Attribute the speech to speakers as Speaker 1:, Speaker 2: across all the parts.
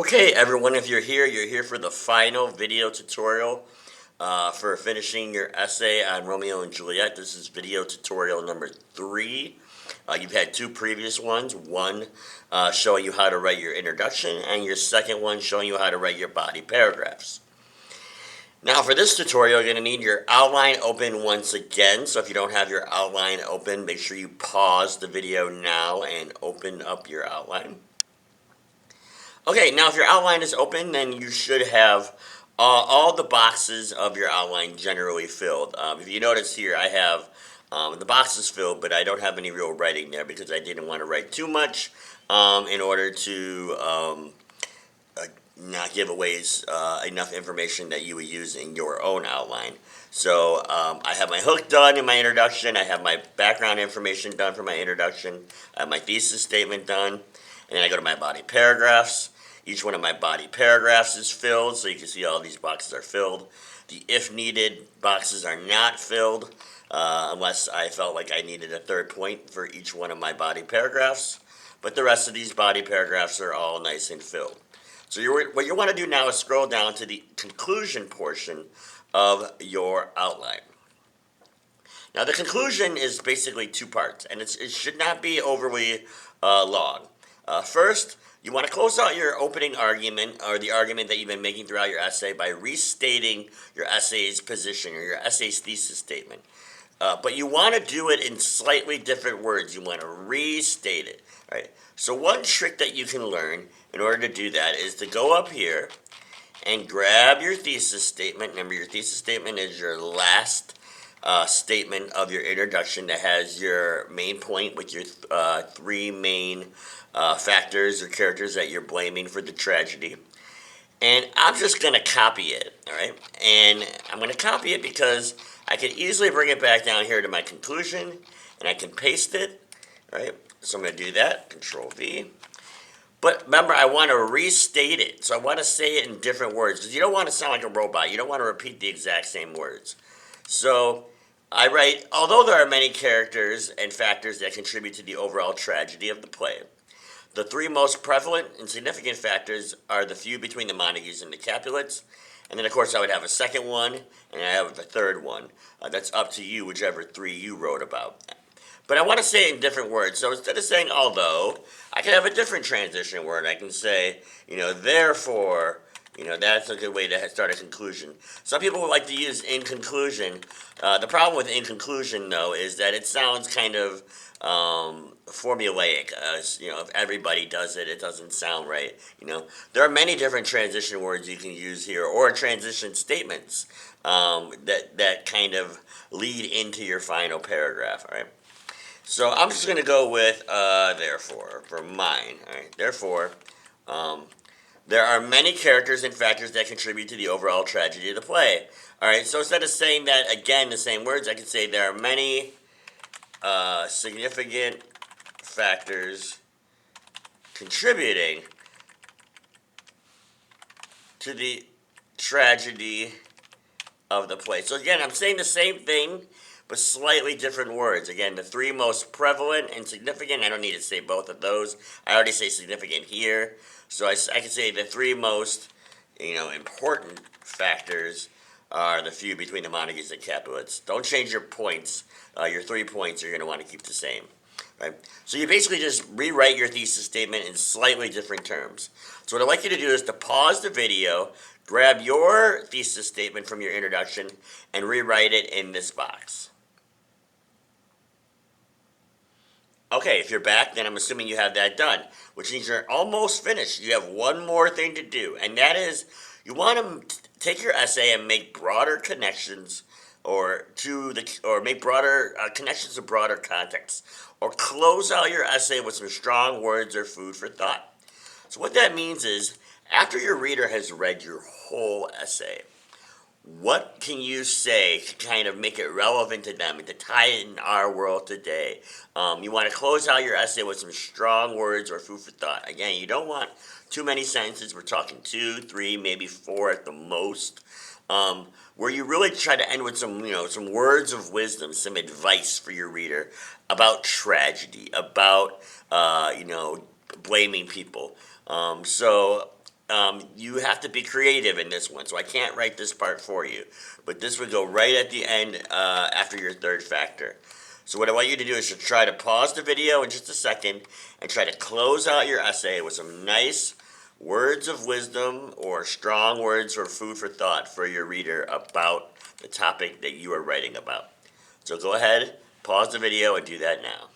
Speaker 1: Okay, everyone, if you're here for the final video tutorial for finishing your essay on Romeo and Juliet. This is video tutorial number 3. You've had 2 previous ones, one showing you how to write your introduction, and your second one showing you how to write your body paragraphs. Now for this tutorial, you're going to need your outline open once again. So if you don't have your outline open, make sure you pause the video now and open up your outline. Okay, now if your outline is open, then you should have all the boxes of your outline generally filled. If you notice here, I have the boxes filled, but I don't have any real writing there because I didn't want to write too much in order to not give away enough information that you would use in your own outline. So I have my hook done in my introduction. I have my background information done for my introduction. I have my thesis statement done. And then I go to my body paragraphs. Each one of my body paragraphs is filled, so you can see all these boxes are filled. The if needed boxes are not filled, unless I felt like I needed a third point for each one of my body paragraphs. But the rest of these body paragraphs are all nice and filled. So what you want to do now is scroll down to the conclusion portion of your outline. Now the conclusion is basically 2 parts, and it should not be overly long. First, you want to close out your opening argument, or the argument that you've been making throughout your essay, by restating your essay's position or your essay's thesis statement. But you want to do it in slightly different words. You want to restate it, right? So one trick that you can learn in order to do that is to go up here and grab your thesis statement. Remember, your thesis statement is your last statement of your introduction that has your main point with your 3 main factors or characters that you're blaming for the tragedy. And I'm just going to copy it, all right? And I'm going to copy it because I can easily bring it back down here to my conclusion, and I can paste it, all right? So I'm going to do that, Control V. But remember, I want to restate it. So I want to say it in different words, because you don't want to sound like a robot. You don't want to repeat the exact same words. So I write, although there are many characters and factors that contribute to the overall tragedy of the play, the 3 most prevalent and significant factors are the feud between the Montagues and the Capulets. And then, of course, I would have a second one, and I have a third one. That's up to you, whichever 3 you wrote about. But I want to say it in different words. So instead of saying although, I can have a different transition word. I can say, therefore, that's a good way to start a conclusion. Some people would like to use in conclusion. The problem with in conclusion, though, is that it sounds kind of formulaic. If everybody does it, it doesn't sound right. There are many different transition words you can use here, or transition statements that kind of lead into your final paragraph. All right. So I'm just going to go with therefore for mine. All right. Therefore, there are many characters and factors that contribute to the overall tragedy of the play. All right. So instead of saying that again, the same words, I could say there are many significant factors contributing to the tragedy of the play. So again, I'm saying the same thing, but slightly different words. Again, the 3 most prevalent and significant, I don't need to say both of those. I already say significant here. So I can say the 3 most, important factors are the feud between the Montagues and Capulets. Don't change your points. Your 3 points you're going to want to keep the same. Right? So you basically just rewrite your thesis statement in slightly different terms. So what I'd like you to do is to pause the video, grab your thesis statement from your introduction, and rewrite it in this box. Okay, if you're back, then I'm assuming you have that done, which means you're almost finished. You have one more thing to do, and that is you want to take your essay and make broader connections or make broader connections to broader context, or close out your essay with some strong words or food for thought. So what that means is, after your reader has read your whole essay, what can you say to kind of make it relevant to them and to tie it in our world today? You want to close out your essay with some strong words or food for thought. Again, you don't want too many sentences. We're talking 2, 3, maybe 4 at the most. Where you really try to end with some words of wisdom, some advice for your reader about tragedy, about, blaming people. So you have to be creative in this one, so I can't write this part for you. But this would go right at the end after your third factor. So what I want you to do is to try to pause the video in just a second and try to close out your essay with some nice words of wisdom or strong words or food for thought for your reader about the topic that you are writing about. So go ahead, pause the video, and do that now.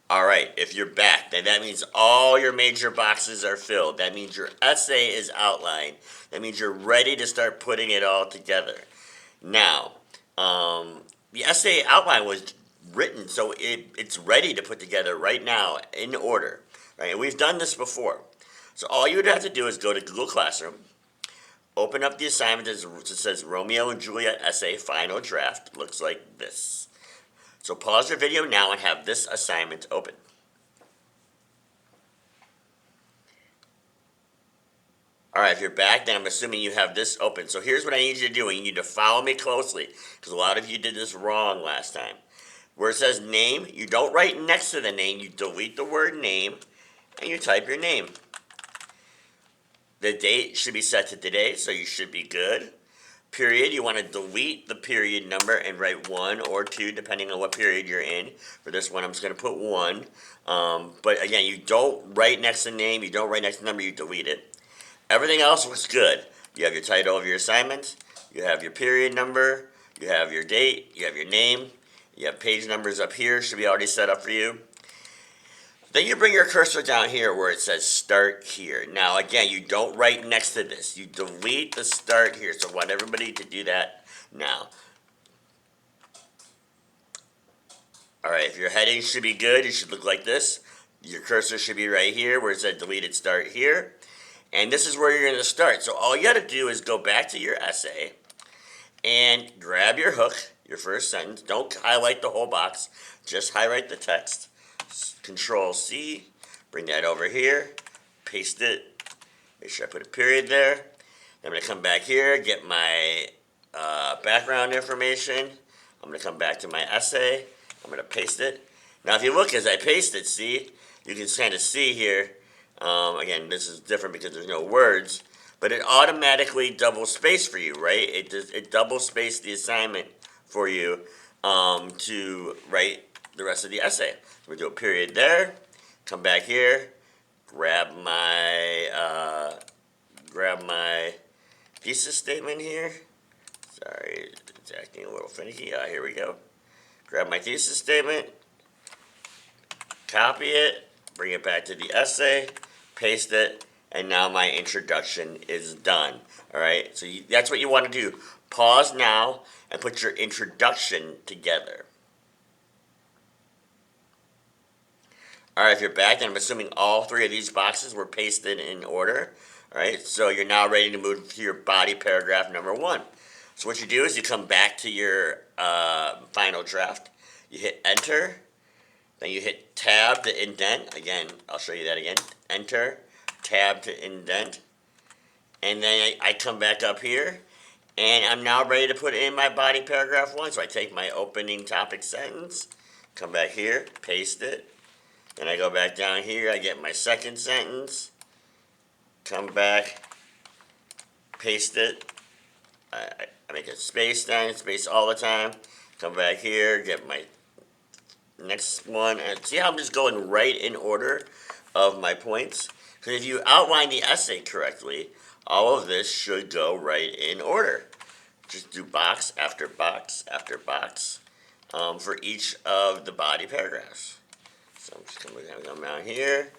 Speaker 1: All right, if you're back, then that means all your major boxes are filled. That means your essay is outlined. That means you're ready to start putting it all together. Now, the essay outline was written, so it's ready to put together right now in order. Right, and we've done this before. So all you would have to do is go to Google Classroom, open up the assignment that says Romeo and Juliet essay final draft. Looks like this. So pause your video now and have this assignment open. All right, if you're back, then I'm assuming you have this open. So here's what I need you to do. You need to follow me closely, because a lot of you did this wrong last time. Where it says name, you don't write next to the name. You delete the word name, and you type your name. The date should be set to today, so you should be good. Period, you want to delete the period number and write 1 or 2, depending on what period you're in. For this one, I'm just going to put 1. But again, you don't write next to name, you don't write next to number, you delete it. Everything else looks good. You have your title of your assignment, you have your period number, you have your date, you have your name, you have page numbers up here, should be already set up for you. Then you bring your cursor down here where it says start here. Now again, you don't write next to this. You delete the start here. So I want everybody to do that now. Alright, if your heading should be good, it should look like this. Your cursor should be right here where it said deleted start here. And this is where you're going to start. So all you got to do is go back to your essay and grab your hook, your first sentence. Don't highlight the whole box. Just highlight the text. Control C, bring that over here, paste it, make sure I put a period there. Then I'm going to come back here, get my background information. I'm going to come back to my essay. I'm going to paste it. Now if you look as I paste it, see, you can kind of see here, again, this is different because there's no words, but it automatically double spaced for you, right? It double spaced the assignment for you to write the rest of the essay. We'll do a period there, come back here, grab my thesis statement here. Sorry, it's acting a little finicky. Here we go. Grab my thesis statement, copy it, bring it back to the essay, paste it, and now my introduction is done. All right, so that's what you want to do. Pause now and put your introduction together. All right, if you're back, then I'm assuming all 3 of these boxes were pasted in order. All right, so you're now ready to move to your body paragraph number 1. So what you do is you come back to your final draft. You hit enter, then you hit tab to indent. Again, I'll show you that again. Enter, tab to indent. And then I come back up here, and I'm now ready to put in my body paragraph 1. So I take my opening topic sentence, come back here, paste it. Then I go back down here, I get my second sentence, come back, paste it, I make a space down, space all the time, come back here, get my next one, and see how I'm just going right in order of my points? Because if you outline the essay correctly, all of this should go right in order. Just do box after box after box for each of the body paragraphs. So I'm just going to come down here,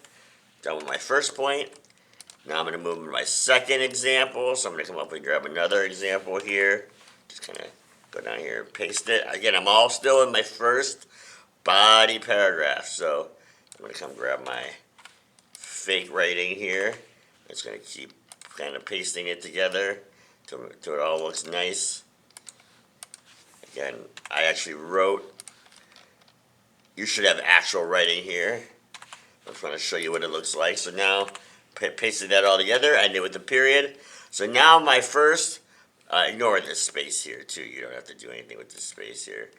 Speaker 1: done with my first point. Now I'm going to move to my second example. So I'm going to come up and grab another example here. Just kind of go down here and paste it. Again, I'm all still in my first body paragraph. So I'm going to come grab my fake writing here. It's going to keep kind of pasting it together till it all looks nice. Again, I actually wrote. You should have actual writing here. I just want to show you what it looks like. So now, pasted that all together. I did with the period. So now my first, ignore this space here too. You don't have to do anything with this space here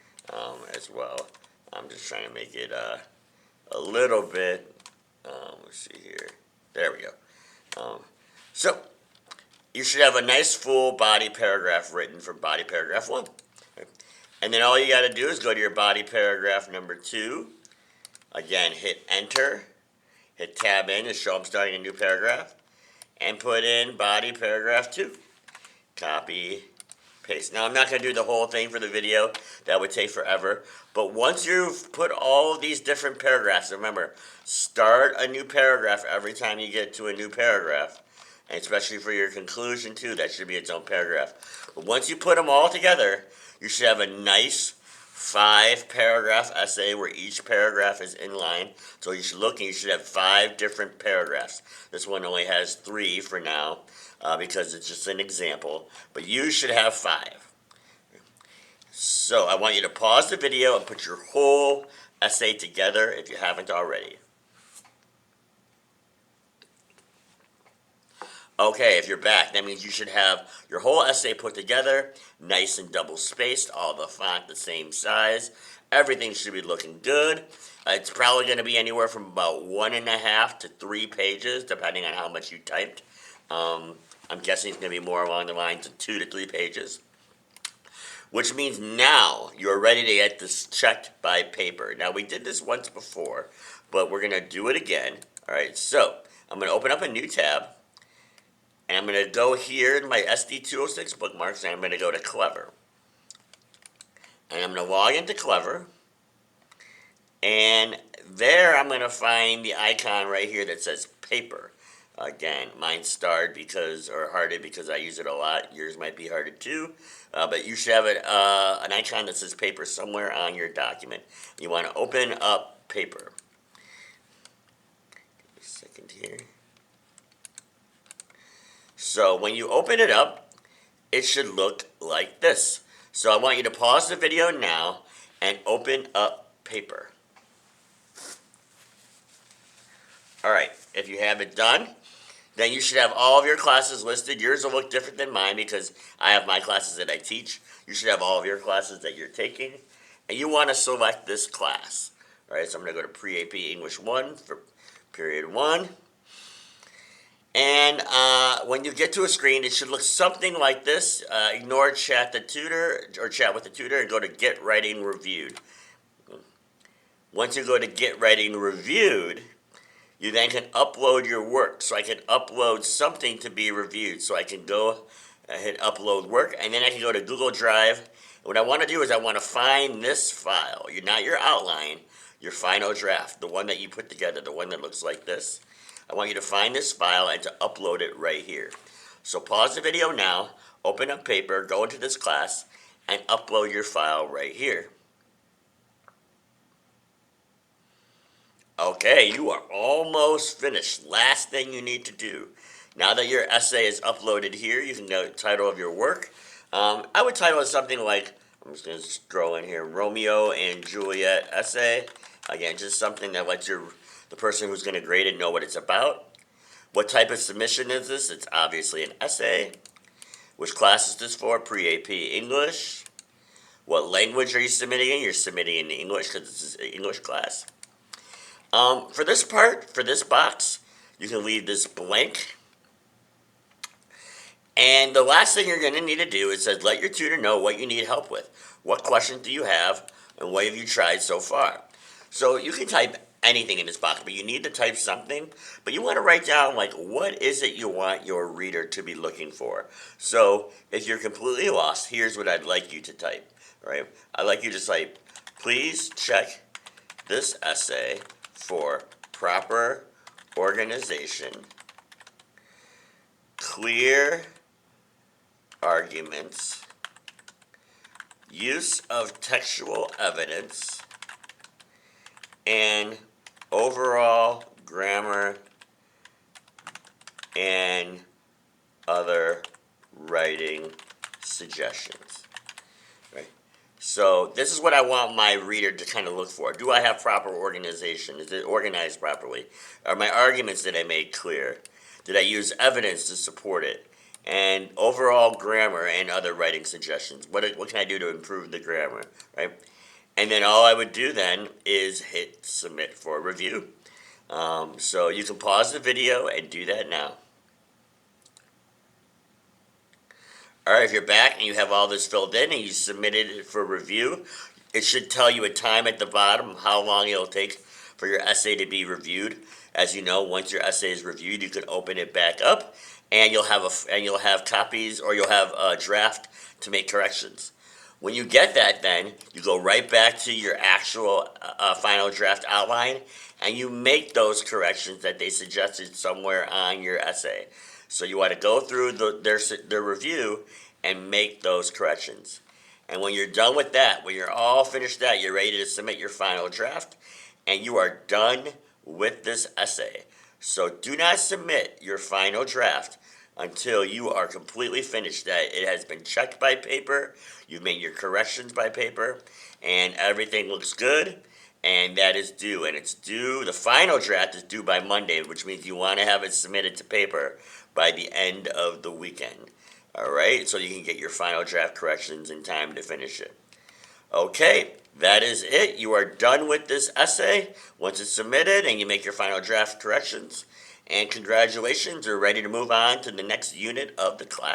Speaker 1: as well. I'm just trying to make it a little bit, see here. There we go. So you should have a nice full body paragraph written for body paragraph 1. And then all you got to do is go to your body paragraph number 2. Again, hit enter, hit tab in to show I'm starting a new paragraph, and put in body paragraph 2. Copy, paste. Now I'm not going to do the whole thing for the video. That would take forever. But once you've put all of these different paragraphs, remember, start a new paragraph every time you get to a new paragraph. And especially for your conclusion too, that should be its own paragraph. But once you put them all together, you should have a nice 5-paragraph essay where each paragraph is in line. So you should look and you should have 5 different paragraphs. This one only has 3 for now because it's just an example. But you should have 5. So I want you to pause the video and put your whole essay together if you haven't already. Okay, if you're back, that means you should have your whole essay put together, nice and double spaced, all the font the same size. Everything should be looking good. It's probably going to be anywhere from about 1.5 to 3 pages, depending on how much you typed. I'm guessing it's going to be more along the lines of 2 to 3 pages. Which means now you're ready to get this checked by paper. Now, we did this once before, but we're going to do it again. All right, so I'm going to open up a new tab. And I'm going to go here in my SD206 bookmarks, and I'm going to go to Clever. And I'm going to log into Clever. And there I'm going to find the icon right here that says Paper. Again, mine's starred or hearted because I use it a lot. Yours might be hearted too. But you should have an icon that says Paper somewhere on your document. You want to open up Paper. Give me a second here. So when you open it up, it should look like this. So I want you to pause the video now and open up Paper. Alright, if you have it done, then you should have all of your classes listed. Yours will look different than mine because I have my classes that I teach. You should have all of your classes that you're taking. And you want to select this class. Alright, so I'm going to go to Pre-AP English 1 for period 1. And when you get to a screen, it should look something like this. Ignore chat the tutor or chat with the tutor and go to Get Writing Reviewed. Once you go to Get Writing Reviewed, you then can upload your work. So I can upload something to be reviewed. So I can go hit Upload Work, and then I can go to Google Drive. And what I want to do is I want to find this file. Not your outline, your final draft, the one that you put together, the one that looks like this. I want you to find this file and to upload it right here. So pause the video now, open up Paper, go into this class, and upload your file right here. Okay, you are almost finished. Last thing you need to do. Now that your essay is uploaded here, you can go to the title of your work. I would title it something like, I'm just going to scroll in here, Romeo and Juliet essay. Again, just something that lets the person who's going to grade it know what it's about. What type of submission is this? It's obviously an essay. Which class is this for? Pre-AP English. What language are you submitting in? You're submitting in English because this is an English class. For this part, for this box, you can leave this blank. And the last thing you're going to need to do is let your tutor know what you need help with. What questions do you have, and what have you tried so far? So you can type anything in this box, but you need to type something. But you want to write down, like, what is it you want your reader to be looking for? So if you're completely lost, here's what I'd like you to type. Right? I'd like you to type, please check this essay for proper organization, clear arguments, use of textual evidence, and overall grammar and other writing suggestions. Right? So this is what I want my reader to kind of look for. Do I have proper organization? Is it organized properly? Are my arguments that I made clear? Did I use evidence to support it? And overall grammar and other writing suggestions. What can I do to improve the grammar? Right? And then all I would do then is hit submit for review. So you can pause the video and do that now. All right, if you're back and you have all this filled in and you submitted it for review, it should tell you a time at the bottom how long it'll take for your essay to be reviewed. As you know, once your essay is reviewed, you can open it back up, and you'll have copies, or you'll have a draft to make corrections. When you get that, then you go right back to your actual final draft outline, and you make those corrections that they suggested somewhere on your essay. So you want to go through their review and make those corrections. And when you're done with that, when you're all finished that, you're ready to submit your final draft, and you are done with this essay. So do not submit your final draft until you are completely finished, that it has been checked by paper, you've made your corrections by paper, and everything looks good, and that is due. And it's due, the final draft is due by Monday, which means you want to have it submitted to paper by the end of the weekend. All right, so you can get your final draft corrections in time to finish it. Okay, that is it. You are done with this essay once it's submitted and you make your final draft corrections. And congratulations, you're ready to move on to the next unit of the class.